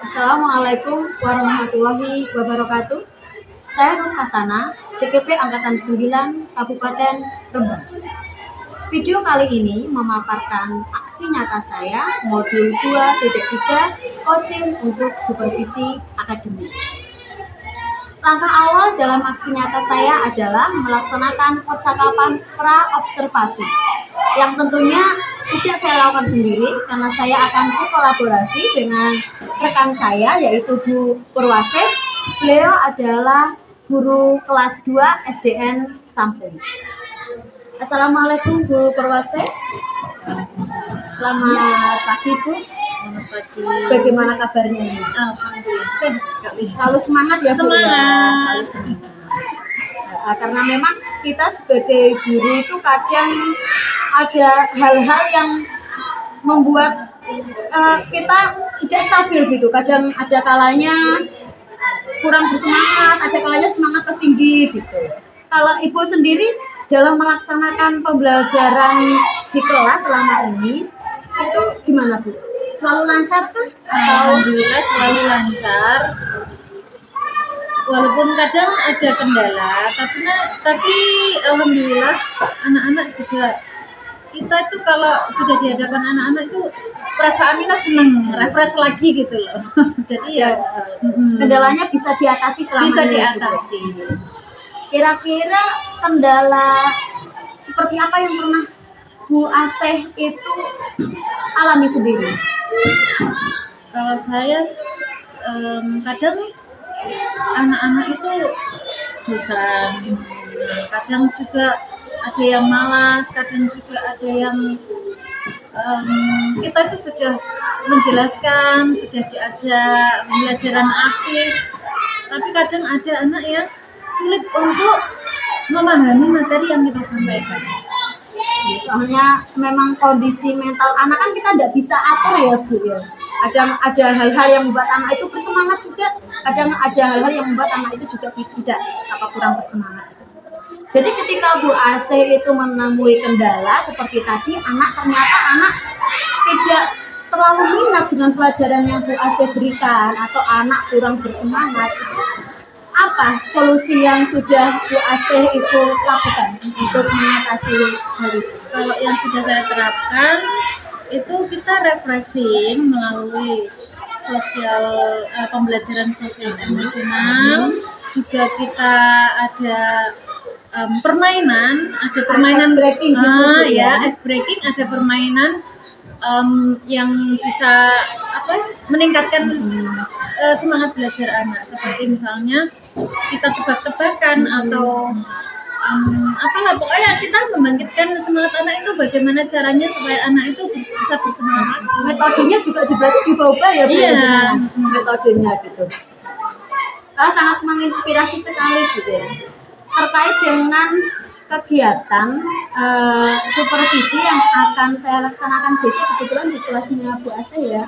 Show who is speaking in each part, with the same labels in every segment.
Speaker 1: Assalamualaikum warahmatullahi wabarakatuh. Saya Nur Hasana, CKP Angkatan 9, Kabupaten Rembang. Video kali ini memaparkan aksi nyata saya modul 2.3 coaching untuk supervisi akademik. Langkah awal dalam aksi nyata saya adalah melaksanakan percakapan pra-observasi yang tentunya tidak saya lakukan sendiri karena saya akan berkolaborasi dengan rekan saya yaitu Bu Purwasih. Beliau adalah guru kelas 2 SDN Sampung. Assalamualaikum Bu Purwasih. Selamat pagi Bu.
Speaker 2: Selamat pagi.
Speaker 1: Bagaimana kabarnya?
Speaker 2: Alhamdulillah sehat sekali.
Speaker 1: Selalu semangat ya Bu.
Speaker 2: Semangat.
Speaker 1: Karena memang kita sebagai guru itu kadang ada hal-hal yang membuat kita tidak stabil gitu. Kadang ada kalanya kurang bersemangat, ada kalanya semangat pas tinggi gitu. Kalau Ibu sendiri dalam melaksanakan pembelajaran di kelas selama ini itu gimana Bu? Selalu lancar kan?
Speaker 2: Alhamdulillah selalu lancar. Walaupun kadang ada kendala, tapi alhamdulillah anak-anak juga, kita itu kalau sudah di hadapan anak-anak itu perasaan kita senang, refresh lagi gitu loh. Jadi ya
Speaker 1: kendalanya bisa diatasi selama
Speaker 2: bisa
Speaker 1: ini,
Speaker 2: diatasi.
Speaker 1: gitu. Kira-kira kendala seperti apa yang pernah Bu Asih itu alami sendiri?
Speaker 2: Kalau saya kadang anak-anak itu bosan, kadang juga ada yang malas, kadang juga ada yang kita itu sudah menjelaskan, sudah diajak pembelajaran aktif, tapi kadang ada anak yang sulit untuk memahami materi yang kita sampaikan.
Speaker 1: Soalnya memang kondisi mental anak kan kita tidak bisa atur ya Bu ya. Ada hal-hal yang membuat anak itu bersemangat juga, kadang ada hal-hal yang membuat anak itu juga tidak kurang bersemangat. Jadi ketika Bu Asih itu menemui kendala seperti tadi, ternyata anak tidak terlalu minat dengan pelajaran yang Bu Asih berikan atau anak kurang bersemangat. Apa solusi yang sudah Bu Asih itu lakukan untuk mengatasi hal itu?
Speaker 2: Kalau yang sudah saya terapkan itu kita refreshing melalui pembelajaran sosial emosional, juga kita ada permainan, ice
Speaker 1: breaking gitu,
Speaker 2: ice breaking, ada permainan yang bisa meningkatkan semangat belajar anak, seperti misalnya kita tebak-tebakan atau pokoknya kita membangkitkan semangat anak itu, bagaimana caranya supaya anak itu bisa bersemangat.
Speaker 1: Metodenya juga berarti diubah ya Bu?
Speaker 2: Iya.
Speaker 1: Metodenya gitu. Sangat menginspirasi sekali gitu ya. Terkait dengan kegiatan supervisi yang akan saya laksanakan besok, kebetulan di kelasnya Bu Asih ya.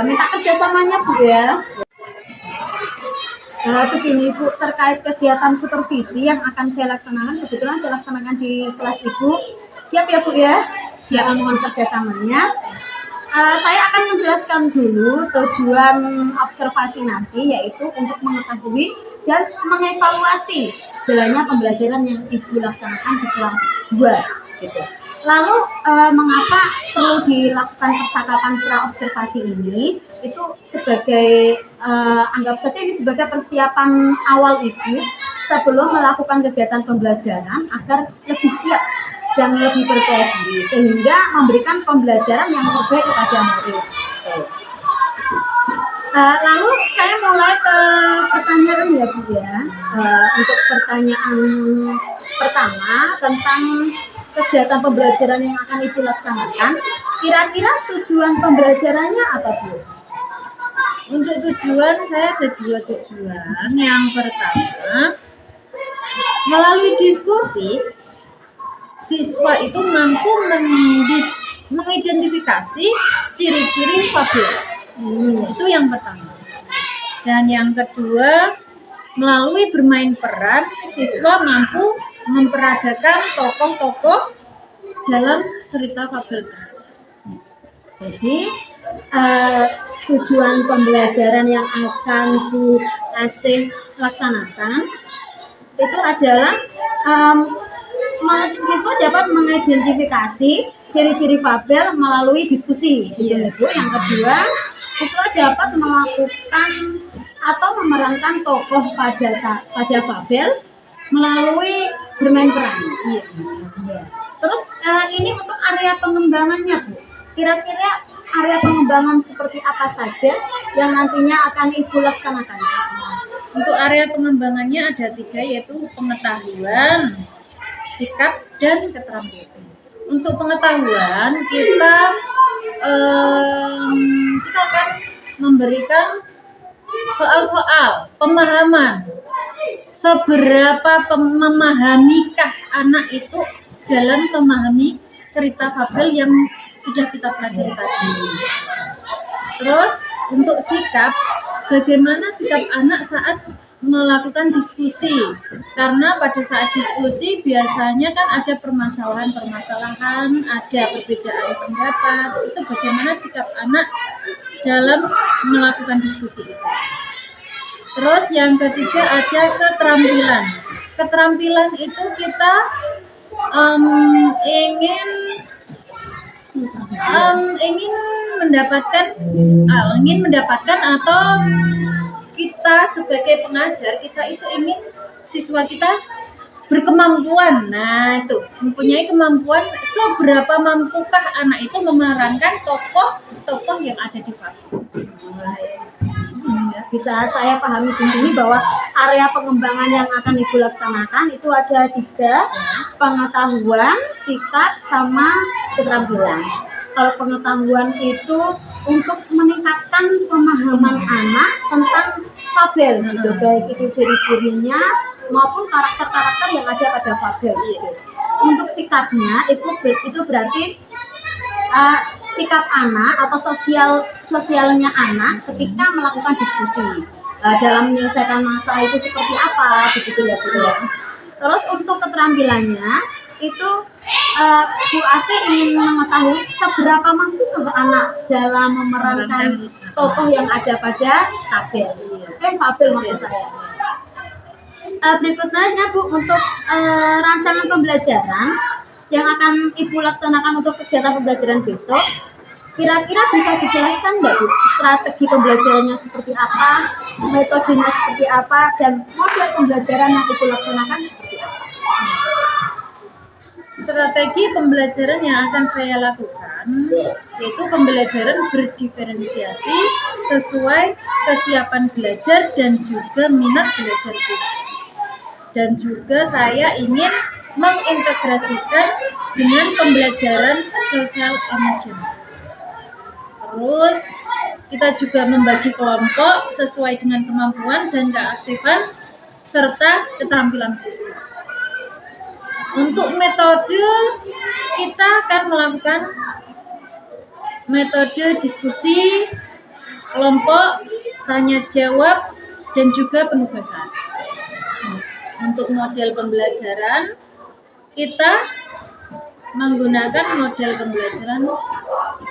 Speaker 1: Minta kerjasamanya Bu ya. Begini Bu, terkait kegiatan supervisi yang akan saya laksanakan, kebetulan saya laksanakan di kelas Ibu. Siap ya Bu ya? Siap. Mohon kerjasamanya. Saya akan menjelaskan dulu tujuan observasi nanti, yaitu untuk mengetahui dan mengevaluasi jalannya pembelajaran yang Ibu laksanakan di kelas 2 gitu. Lalu mengapa perlu dilakukan percakapan pra-observasi ini? Itu sebagai anggap saja ini sebagai persiapan awal Ibu sebelum melakukan kegiatan pembelajaran agar lebih siap dan lebih percaya diri, sehingga memberikan pembelajaran yang terbaik kepada murid. Lalu saya mulai ke pertanyaan ya Bu ya. Untuk pertanyaan pertama tentang kegiatan pembelajaran yang akan Ibu laksanakan, kira-kira tujuan pembelajarannya apa Bu?
Speaker 2: Untuk tujuan, saya ada 2 tujuan. Yang pertama, melalui diskusi siswa itu mampu mengidentifikasi ciri-ciri fabel. Itu yang pertama. Dan yang kedua, melalui bermain peran, siswa mampu memperagakan tokoh-tokoh dalam cerita fabel tersebut.
Speaker 1: Jadi tujuan pembelajaran yang akan Bu Asih laksanakan itu adalah siswa dapat mengidentifikasi ciri-ciri fabel melalui diskusi, gitu Bu. Yang kedua, siswa dapat melakukan atau memerankan tokoh pada fabel melalui bermain peran. Terus ini untuk area pengembangannya Bu. Kira-kira area pengembangan seperti apa saja yang nantinya akan Ibu laksanakan?
Speaker 2: Untuk area pengembangannya ada 3, yaitu pengetahuan, sikap, dan keterampilan. Untuk pengetahuan kita akan memberikan soal-soal pemahaman. Seberapa memamahamikah anak itu dalam memahami cerita fabel yang sudah kita pelajari tadi. Terus untuk sikap, bagaimana sikap anak saat melakukan diskusi, karena pada saat diskusi biasanya kan ada permasalahan-permasalahan, ada perbedaan pendapat. Itu bagaimana sikap anak dalam melakukan diskusi itu. Terus yang ketiga ada keterampilan. Keterampilan itu kita ingin mendapatkan atau kita sebagai pengajar, kita itu ingin siswa kita berkemampuan. Nah, itu mempunyai kemampuan, seberapa mampukah anak itu memerankan tokoh yang ada di fabel.
Speaker 1: Bisa saya pahami di sini bahwa area pengembangan yang akan Ibu laksanakan itu ada 3, pengetahuan, sikap, sama keterampilan. Kalau pengetahuan itu untuk meningkatkan pemahaman anak tentang fabel, gitu, baik itu ciri-cirinya maupun karakter-karakter yang ada pada fabel. Gitu. Untuk sikapnya itu berarti sikap anak atau sosialnya anak ketika melakukan diskusi dalam menyelesaikan masalah itu seperti apa, begitu ya Bu ya. Terus untuk keterampilannya itu Bu Asih ingin mengetahui seberapa mampu anak dalam memerankan tokoh yang ada pada fabel maksud saya. Berikutnya Bu, untuk rancangan pembelajaran yang akan Ibu laksanakan untuk kegiatan pembelajaran besok, kira-kira bisa dijelaskan nggak Bu, strategi pembelajarannya seperti apa, metodenya seperti apa, dan model pembelajaran yang Ibu laksanakan seperti apa?
Speaker 2: Strategi pembelajaran yang akan saya lakukan yaitu pembelajaran berdiferensiasi sesuai kesiapan belajar dan juga minat belajar siswa. Dan juga saya ingin mengintegrasikan dengan pembelajaran sosial emosional. Terus kita juga membagi kelompok sesuai dengan kemampuan dan keaktifan serta keterampilan siswa. Untuk metode, kita akan melakukan metode diskusi, kelompok, tanya jawab, dan juga penugasan. Untuk model pembelajaran, kita menggunakan model pembelajaran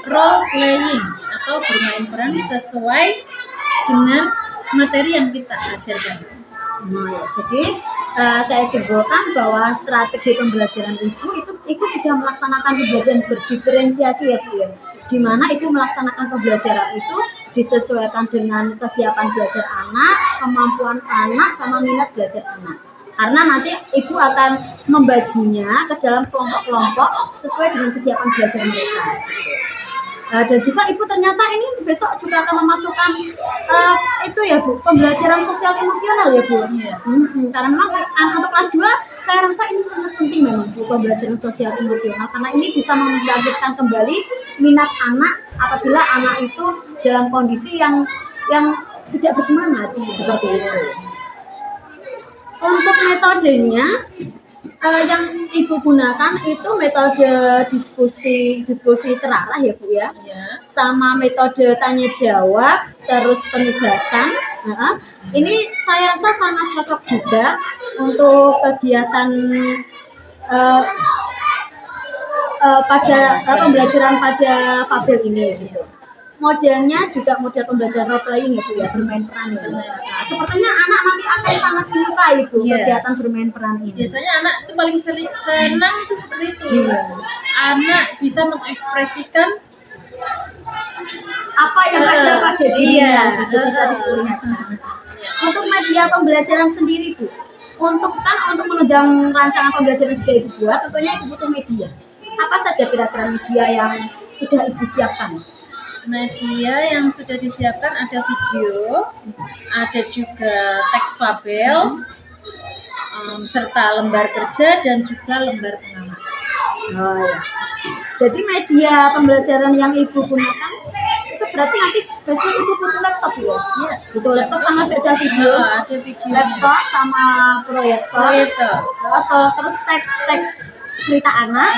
Speaker 2: role playing atau bermain peran sesuai dengan materi yang kita ajarkan.
Speaker 1: Jadi saya simpulkan bahwa strategi pembelajaran Ibu sudah melaksanakan pembelajaran berdiferensiasi ya Bu ya, di mana Ibu melaksanakan pembelajaran itu disesuaikan dengan kesiapan belajar anak, kemampuan anak, sama minat belajar anak. Karena nanti Ibu akan membaginya ke dalam kelompok-kelompok sesuai dengan kesiapan belajar mereka. Dan juga Ibu ternyata ini besok juga akan memasukkan itu ya Bu, pembelajaran sosial emosional ya Bu. Karena memang untuk kelas 2 saya rasa ini sangat penting memang Bu, pembelajaran sosial emosional, karena ini bisa membangkitkan kembali minat anak apabila anak itu dalam kondisi yang tidak bersemangat seperti itu. Untuk metodenya yang Ibu gunakan itu metode diskusi terarah ya Bu ya, sama metode tanya jawab, terus penugasan. Ini saya rasa sangat cocok juga untuk kegiatan pada pembelajaran pada fabel ini gitu. modelnya juga model pembelajaran role playing ya Bu ya, bermain peran ya. Nah, sepertinya anak nanti akan sangat menyukai Bu kegiatan bermain peran ini.
Speaker 2: Biasanya anak itu paling senang itu seperti itu. Anak bisa mengekspresikan
Speaker 1: apa yang ada pada dirinya, itu bisa diperlihatkan. Untuk media pembelajaran sendiri Bu, untuk menunjang rancangan pembelajaran sudah Ibu buat, tentunya Ibu butuh media. Apa saja kira-kira media yang sudah Ibu siapkan?
Speaker 2: Media yang sudah disiapkan ada video, ada juga teks fabel, serta lembar kerja dan juga lembar pengamatan.
Speaker 1: Oh ya. Jadi media pembelajaran yang Ibu gunakan itu berarti nanti besok Ibu butuh laptop ya?
Speaker 2: Iya,
Speaker 1: butuh laptop karena ada video, laptop sama proyektor, terus teks cerita anak,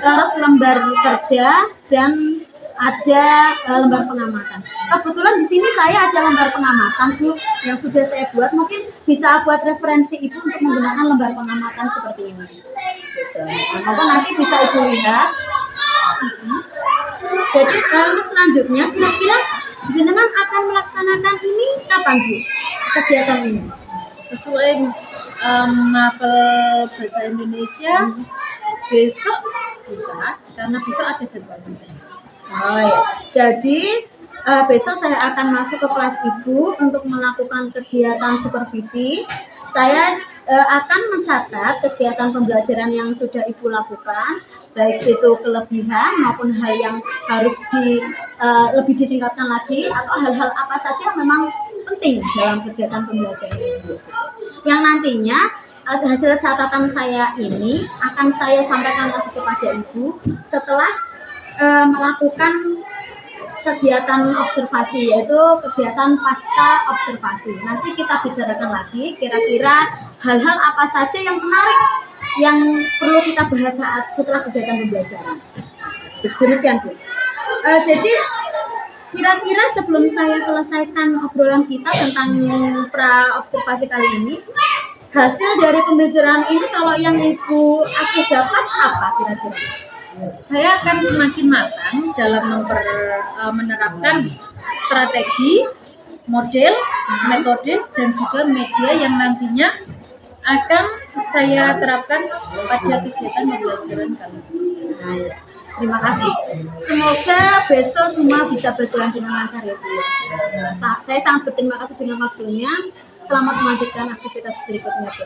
Speaker 1: terus lembar kerja dan ada lembar pengamatan. Kebetulan di sini saya ada lembar pengamatan Bu yang sudah saya buat. Mungkin bisa buat referensi Ibu untuk menggunakan lembar pengamatan seperti ini. Gitu. Nah, nanti bisa Ibu lihat. Jadi untuk selanjutnya kira-kira jenengan akan melaksanakan ini kapan Bu? Kegiatan ini
Speaker 2: sesuai mapel bahasa Indonesia besok bisa, karena besok ada jadwal bahasa Indonesia.
Speaker 1: Oh ya. Jadi besok saya akan masuk ke kelas Ibu untuk melakukan kegiatan supervisi. Saya akan mencatat kegiatan pembelajaran yang sudah Ibu lakukan, baik itu kelebihan maupun hal yang harus lebih ditingkatkan lagi, atau hal-hal apa saja yang memang penting dalam kegiatan pembelajaran Ibu. Yang nantinya hasil catatan saya ini akan saya sampaikan lagi kepada Ibu setelah melakukan kegiatan observasi, yaitu kegiatan pasca observasi. Nanti kita bicarakan lagi kira-kira hal-hal apa saja yang menarik yang perlu kita bahas setelah kegiatan pembelajaran. Demikian Bu. Jadi kira-kira sebelum saya selesaikan obrolan kita tentang pra observasi kali ini, hasil dari pembelajaran ini kalau yang Ibu Asuh dapat apa kira-kira?
Speaker 2: Saya akan semakin matang dalam menerapkan strategi, model, metode, dan juga media yang nantinya akan saya terapkan pada kegiatan pembelajaran kami.
Speaker 1: Terima kasih. Semoga besok semua bisa berjalan dengan lancar ya Bu. Saya sangat berterima kasih dengan waktunya. Selamat melanjutkan aktivitas berikutnya Bu.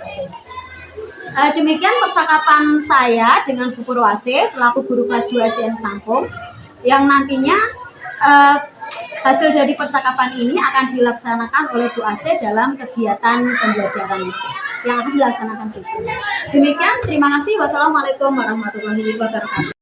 Speaker 1: Demikian percakapan saya dengan Bu Purwasih selaku guru kelas 2 SDN Sampung, yang nantinya hasil dari percakapan ini akan dilaksanakan oleh Bu Asih dalam kegiatan pembelajaran yang akan dilaksanakan besok. Demikian, terima kasih. Wassalamualaikum warahmatullahi wabarakatuh.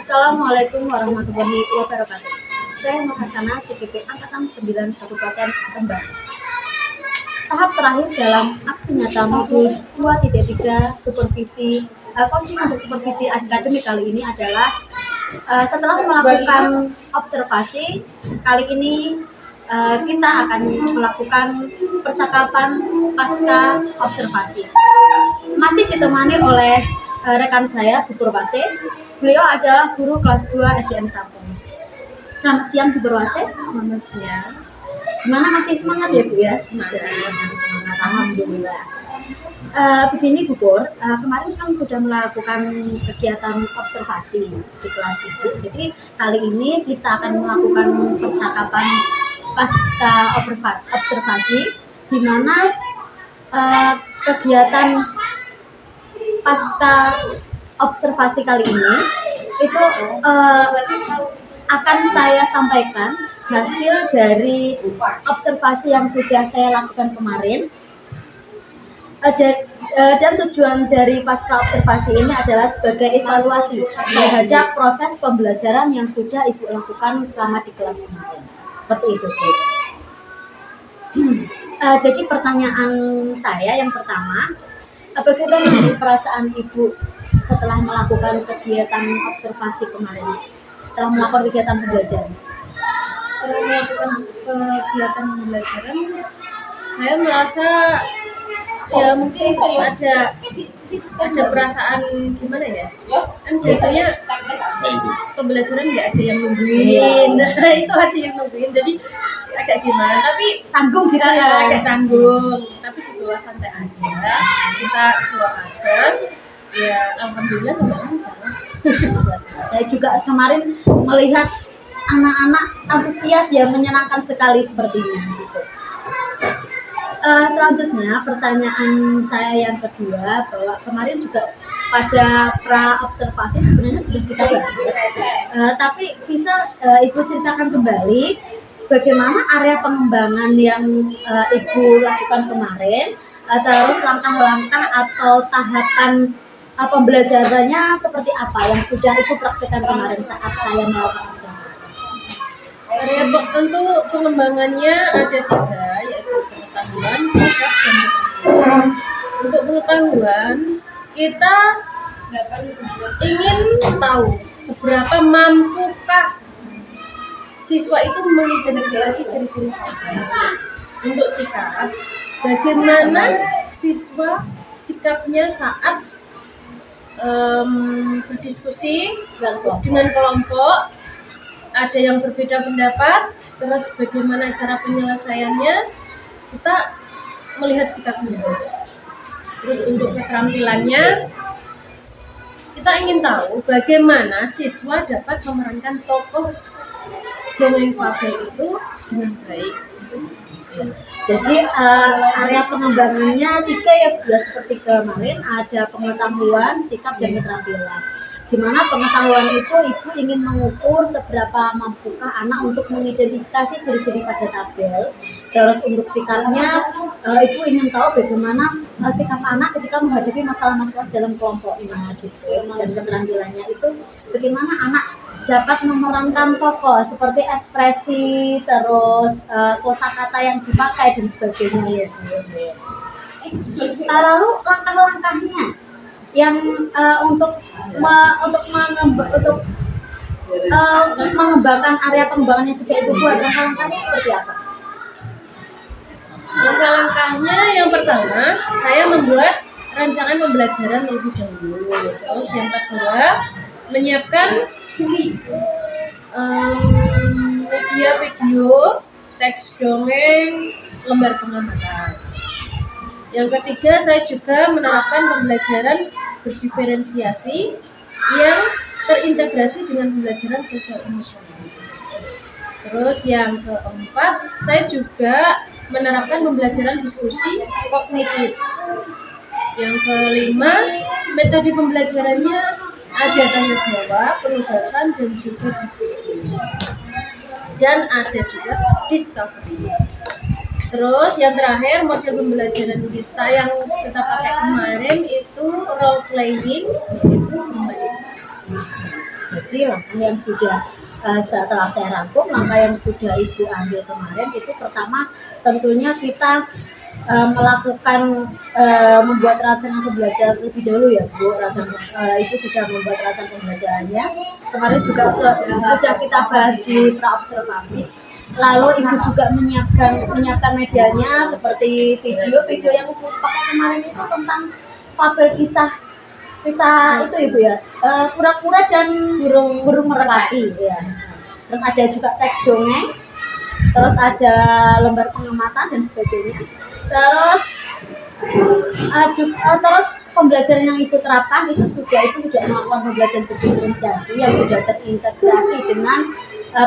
Speaker 1: Assalamualaikum warahmatullahi wabarakatuh. Saya Mahasana CPP Angkatan 9 Kabupaten Tembang. Tahap terakhir dalam aksi nyata modul 2.3 supervisi coaching untuk supervisi akademik kali ini adalah setelah melakukan observasi, kali ini kita akan melakukan percakapan pasca observasi. Masih ditemani oleh rekan saya, Bu Purwasih. Beliau adalah guru kelas 2 SDN Sampung. Selamat siang Bu Purwasih.
Speaker 2: Selamat siang.
Speaker 1: Gimana, masih semangat ya Bu ya?
Speaker 2: Semangat.
Speaker 1: Alhamdulillah. Begini Bu Pur, kemarin kan sudah melakukan kegiatan observasi di kelas Ibu. Jadi kali ini kita akan melakukan percakapan pasca observasi, di mana kegiatan pasca observasi kali ini itu akan saya sampaikan hasil dari observasi yang sudah saya lakukan kemarin. Dan tujuan dari pasca observasi ini adalah sebagai evaluasi terhadap proses pembelajaran yang sudah Ibu lakukan selama di kelas kemarin. Seperti itu, Bu. Jadi pertanyaan saya yang pertama, bagaimana perasaan Ibu setelah melakukan kegiatan observasi kemarin? Setelah melakukan kegiatan pembelajaran?
Speaker 2: Setelah melakukan kegiatan pembelajaran, saya merasa ya mungkin ada perasaan gimana ya, kan biasanya pembelajaran nggak ada yang nungguin, nah itu ada yang nungguin, jadi agak gimana, tapi
Speaker 1: Canggung gitu ya?
Speaker 2: agak canggung, tapi dibawa santai aja, kita slow aja, ya alhamdulillah sampai lancar.
Speaker 1: Saya juga kemarin melihat anak-anak antusias yang menyenangkan sekali sepertinya gitu. Selanjutnya pertanyaan saya yang kedua, bahwa kemarin juga pada pra observasi sebenarnya sudah kita bahas, tapi bisa Ibu ceritakan kembali bagaimana area pengembangan yang Ibu lakukan kemarin, terus langkah-langkah atau tahapan pembelajarannya seperti apa yang sudah Ibu praktekkan kemarin saat saya melakukan observasi.
Speaker 2: Area untuk pengembangannya ada 3, yaitu pengetahuan, sikap, dan pengetahuan. Untuk pengetahuan, kita ingin tahu seberapa mampukah siswa itu mengidentifikasi ciri-ciri fakta. Untuk sikap, bagaimana siswa sikapnya saat berdiskusi dengan kelompok, ada yang berbeda pendapat, terus bagaimana cara penyelesaiannya, kita melihat sikapnya. Terus untuk keterampilannya, kita ingin tahu bagaimana siswa dapat memerankan tokoh dongeng fabel itu dengan baik.
Speaker 1: Jadi area pengembangannya 3 ya, seperti kemarin, ada pengetahuan, sikap, dan keterampilan. Di mana pengetahuan itu Ibu ingin mengukur seberapa mampukah anak untuk mengidentifikasi ciri-ciri pada tabel. Terus untuk sikapnya, Ibu ingin tahu bagaimana sikap anak ketika menghadapi masalah-masalah dalam kelompoknya gitu. Dan keterampilannya itu bagaimana anak dapat memerankan tokoh seperti ekspresi, terus kosakata yang dipakai dan sebagainya ya. Lalu langkah-langkahnya yang untuk mengembangkan area pengembangan yang sudah Ibu buat, langkah-langkahnya seperti apa?
Speaker 2: Langkah-langkahnya yang pertama, saya membuat rancangan pembelajaran lebih dahulu. Terus yang kedua, menyiapkan media video, teks dongeng, lembar pengamatan. Yang ketiga, saya juga menerapkan pembelajaran berdiferensiasi yang terintegrasi dengan pembelajaran sosial emosional. Terus yang keempat, saya juga menerapkan pembelajaran diskusi kognitif. Yang kelima, metode pembelajarannya ada tanya jawab, penugasan, dan juga diskusi. Dan ada juga discovery. Terus yang terakhir, model pembelajaran kita yang kita pakai kemarin itu role playing, itu kembali.
Speaker 1: Jadi langkah yang sudah setelah saya rangkum, langkah yang sudah Ibu ambil kemarin itu pertama tentunya kita melakukan membuat rancangan pembelajaran lebih dahulu ya Bu. Ibu sudah membuat rancangan pembelajarannya. Kemarin juga sudah kita bahas di pra-observasi. Lalu Ibu juga menyiapkan medianya seperti video yang Ibu pakai kemarin itu tentang fabel kisah itu Ibu ya, kura-kura dan burung merpati ya. Terus ada juga teks dongeng, terus ada lembar pengamatan dan sebagainya. Terus Terus pembelajaran yang ibu terapkan itu sudah melakukan pembelajaran berdiferensiasi yang sudah terintegrasi dengan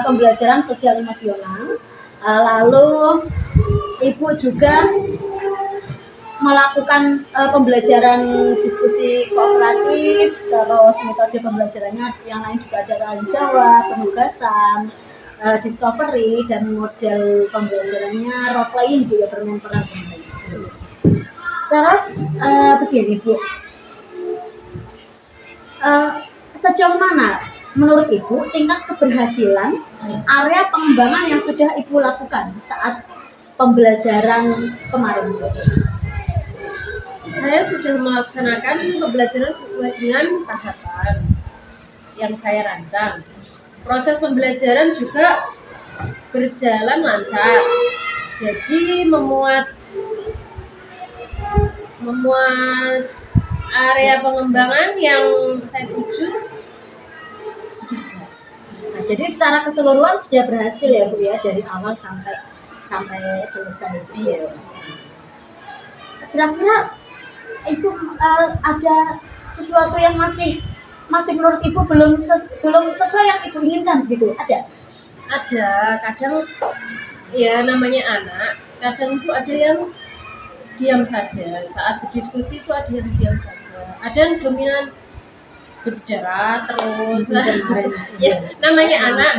Speaker 1: pembelajaran sosial emosional. Lalu ibu juga melakukan pembelajaran diskusi kooperatif, terus metode pembelajarannya yang lain juga ada tanya jawab, penugasan, discovery, dan model pembelajarannya role playing, Bu, ya, bermain peran. Terus begini, Bu, sejauh mana menurut Ibu tingkat keberhasilan area pengembangan yang sudah Ibu lakukan saat pembelajaran kemarin?
Speaker 2: Saya sudah melaksanakan pembelajaran sesuai dengan tahapan yang saya rancang. Proses pembelajaran juga berjalan lancar. Jadi memuat area pengembangan yang saya tuju sudah berhasil.
Speaker 1: Nah, jadi secara keseluruhan sudah berhasil ya, Bu, ya, dari awal sampai selesai. Iya. Kira-kira Ibu ada sesuatu yang masih menurut Ibu belum sesuai yang Ibu inginkan gitu? Ada?
Speaker 2: Ada, kadang ya namanya anak, kadang itu ada yang diam saja. Saat berdiskusi itu ada yang diam saja. Ada yang dominan berbicara terus. Ya, namanya anak.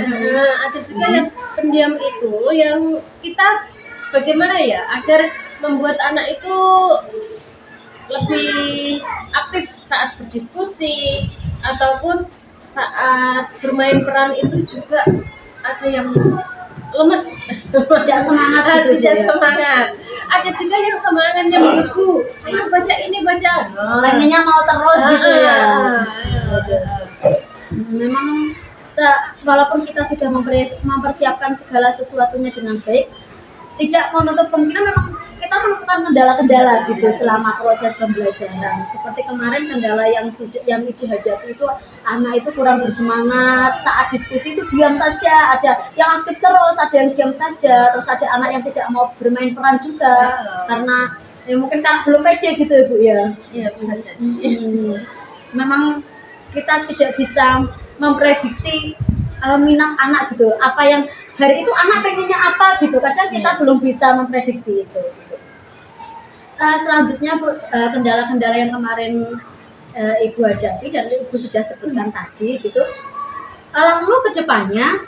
Speaker 2: Ada juga yang pendiam itu, yang kita bagaimana ya agar membuat anak itu lebih aktif saat berdiskusi ataupun saat bermain peran itu juga ada yang lemes,
Speaker 1: tidak semangat gitu,
Speaker 2: tidak semangat. Ada juga yang semangatnya begitu, ayo baca ini baca,
Speaker 1: pengennya mau terus gitu ya. Memang walaupun kita sudah mempersiapkan segala sesuatunya dengan baik, tidak menutup kemungkinan memang kita menemukan kendala-kendala gitu selama proses pembelajaran. Seperti kemarin kendala yang Ibu hadapi itu anak itu kurang bersemangat, saat diskusi itu diam saja, ada yang aktif terus, ada yang diam saja, terus ada anak yang tidak mau bermain peran juga karena ya mungkin karena belum pede gitu, Ibu, ya.
Speaker 2: Iya, bisa jadi.
Speaker 1: Memang kita tidak bisa memprediksi minat anak gitu, apa yang hari itu anak pengennya apa gitu, kadang kita belum bisa memprediksi itu. Selanjutnya, Bu, kendala-kendala yang kemarin Ibu hadapi dan Ibu sudah sebutkan tadi gitu, lalu ke depannya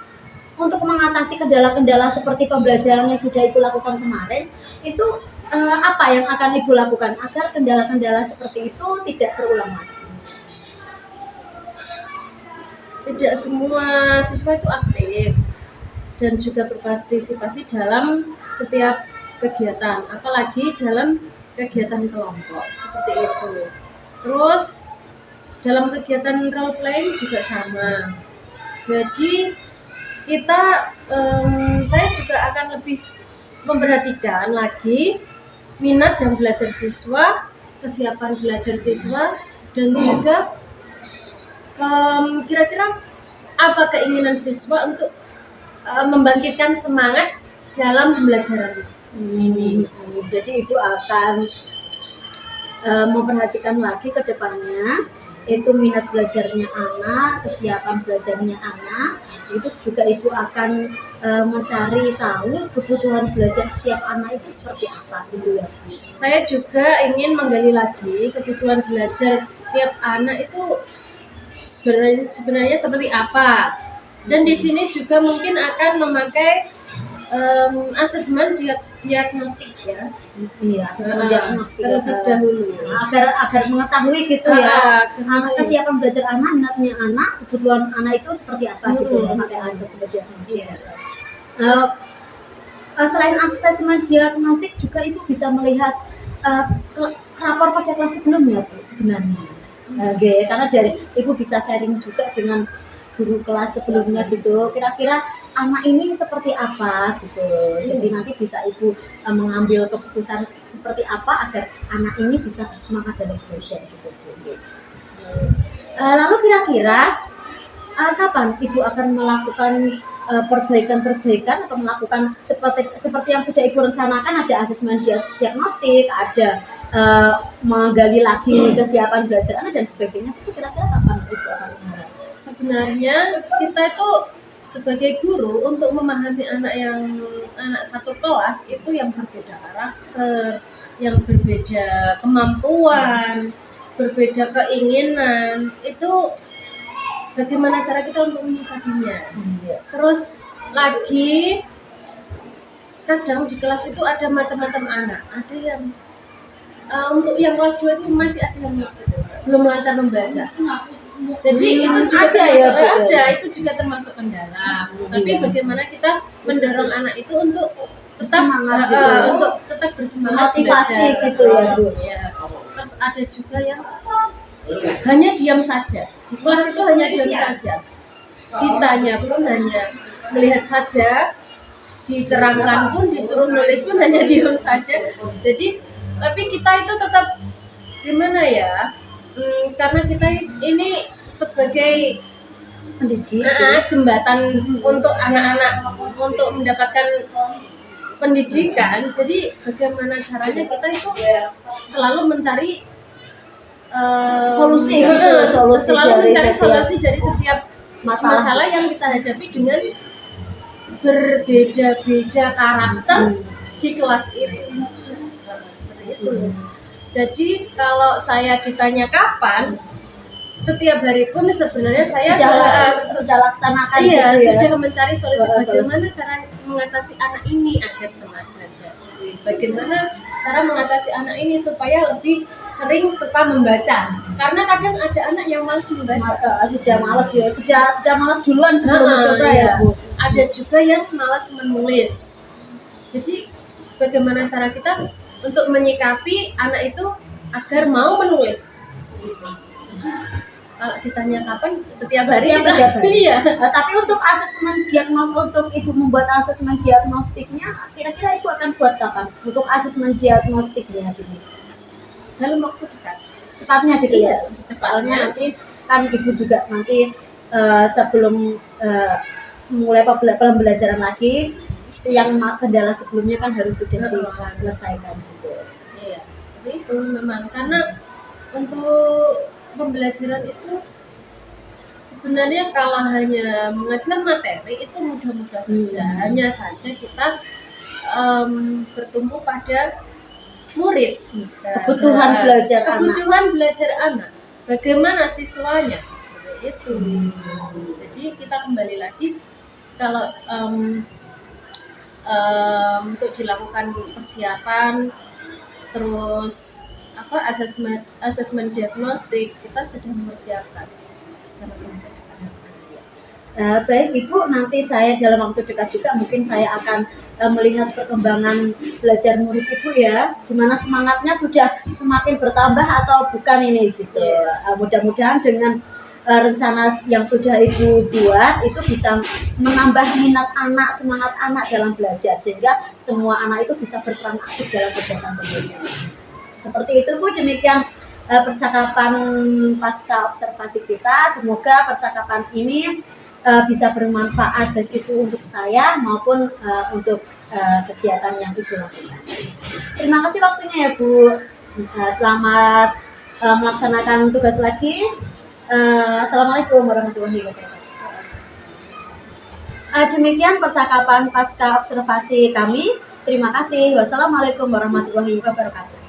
Speaker 1: untuk mengatasi kendala-kendala seperti pembelajaran yang sudah Ibu lakukan kemarin itu apa yang akan Ibu lakukan agar kendala-kendala seperti itu tidak terulang lagi?
Speaker 2: Tidak semua siswa itu aktif dan juga berpartisipasi dalam setiap kegiatan, apalagi dalam kegiatan kelompok seperti itu. Terus dalam kegiatan role playing juga sama. Jadi saya juga akan lebih memperhatikan lagi minat dan belajar siswa, kesiapan belajar siswa, dan juga kira-kira apa keinginan siswa untuk membangkitkan semangat dalam pembelajaran ini.
Speaker 1: Jadi Ibu akan memperhatikan lagi ke depannya itu minat belajarnya anak, kesiapan belajarnya anak. Itu juga Ibu akan mencari tahu kebutuhan belajar setiap anak itu seperti apa gitu ya.
Speaker 2: Saya juga ingin menggali lagi kebutuhan belajar tiap anak itu sebenarnya seperti apa. Dan di sini juga mungkin akan memakai asesmen diagnostik ya.
Speaker 1: Iya, asesmen diagnostik
Speaker 2: terlebih dahulu.
Speaker 1: Agar mengetahui gitu ya. Kesiapan belajar anak, minatnya anak, kebutuhan anak itu seperti apa gitu ya, pakai asesmen diagnostik. Selain asesmen diagnostik juga Ibu bisa melihat rapor pada kelas sebelumnya, Bu, sebenarnya. Karena dari Ibu bisa sharing juga dengan guru kelas sebelumnya gitu, kira-kira anak ini seperti apa gitu. Jadi nanti bisa Ibu mengambil keputusan seperti apa agar anak ini bisa bersemangat dalam belajar gitu, Bu. Lalu kira-kira kapan Ibu akan melakukan perbaikan-perbaikan atau melakukan seperti yang sudah Ibu rencanakan, ada asesmen diagnostik, ada menggali lagi kesiapan belajar anak dan sebagainya. Itu kira-kira kapan Ibu akan mulai?
Speaker 2: Sebenarnya kita itu sebagai guru untuk memahami anak satu kelas itu yang berbeda karakter, yang berbeda kemampuan, berbeda keinginan, itu bagaimana cara kita untuk menyikapinya. Terus lagi kadang di kelas itu ada macam-macam anak, ada yang untuk yang kelas 2 itu masih ada yang belum lancar membaca. Jadi itu juga itu juga termasuk kendala. Tapi bagaimana kita mendorong anak itu untuk tetap untuk tetap bersemangat
Speaker 1: motivasi
Speaker 2: belajar.
Speaker 1: Gitu ya Bu.
Speaker 2: Ya. Terus ada juga yang hanya diam saja. Di kelas itu hanya diam saja. Ditanya pun hanya melihat saja, diterangkan pun, disuruh nulis pun hanya diam saja. Jadi tapi kita itu tetap gimana ya? Karena kita ini sebagai
Speaker 1: pendidik,
Speaker 2: jembatan untuk anak-anak untuk mendapatkan pendidikan. Jadi bagaimana caranya kita itu selalu mencari
Speaker 1: solusi
Speaker 2: selalu mencari solusi dari setiap masalah yang kita hadapi dengan berbeda-beda karakter di kelas ini. Seperti itu. Jadi kalau saya ditanya kapan, setiap hari pun sebenarnya saya
Speaker 1: sudah laksanakan.
Speaker 2: Iya, sudah mencari solusi bagaimana cara mengatasi anak ini agar semangat belajar. Bagaimana cara mengatasi anak ini supaya lebih sering suka membaca. Karena kadang ada anak yang malas membaca.
Speaker 1: Sudah malas ya, sudah malas duluan sebelum mencoba ya Bu.
Speaker 2: Ada juga yang malas menulis. Jadi bagaimana cara kita untuk menyikapi anak itu agar mau menulis. Gitu. Kalau ditanya kapan, setiap hari.
Speaker 1: Iya. Tapi untuk asesmen diagnostik, untuk Ibu membuat asesmen diagnostiknya, kira-kira Ibu akan buat kapan? Untuk asesmen diagnostiknya gitu.
Speaker 2: Dalam waktu dekat.
Speaker 1: Cepatnya gitu ya.
Speaker 2: Soalnya
Speaker 1: nanti kan Ibu juga nanti sebelum mulai pembelajaran lagi, yang kendala sebelumnya kan harus sudah diselesaikan gitu.
Speaker 2: Iya, seperti itu memang, karena untuk pembelajaran itu sebenarnya kalau hanya mengajar materi itu mudah-mudah saja, hanya saja kita bertumpu pada murid,
Speaker 1: kebutuhan
Speaker 2: belajar anak, bagaimana siswanya, seperti itu. Jadi kita kembali lagi kalau untuk dilakukan persiapan, terus asesmen diagnostik, kita sudah mempersiapkan.
Speaker 1: Baik Ibu, nanti saya dalam waktu dekat juga mungkin saya akan melihat perkembangan belajar murid Ibu ya, gimana semangatnya sudah semakin bertambah atau bukan ini gitu. Mudah-mudahan dengan rencana yang sudah Ibu buat itu bisa menambah minat anak, semangat anak dalam belajar, sehingga semua anak itu bisa berperan aktif dalam kegiatan pembelajaran. Seperti itu Bu, demikian percakapan pasca observasi kita. Semoga percakapan ini bisa bermanfaat baik itu untuk saya maupun untuk kegiatan yang Ibu lakukan. Terima kasih waktunya ya Bu. Selamat melaksanakan tugas lagi. Assalamualaikum warahmatullahi wabarakatuh. Demikian percakapan pasca observasi kami. Terima kasih. Wassalamualaikum warahmatullahi wabarakatuh.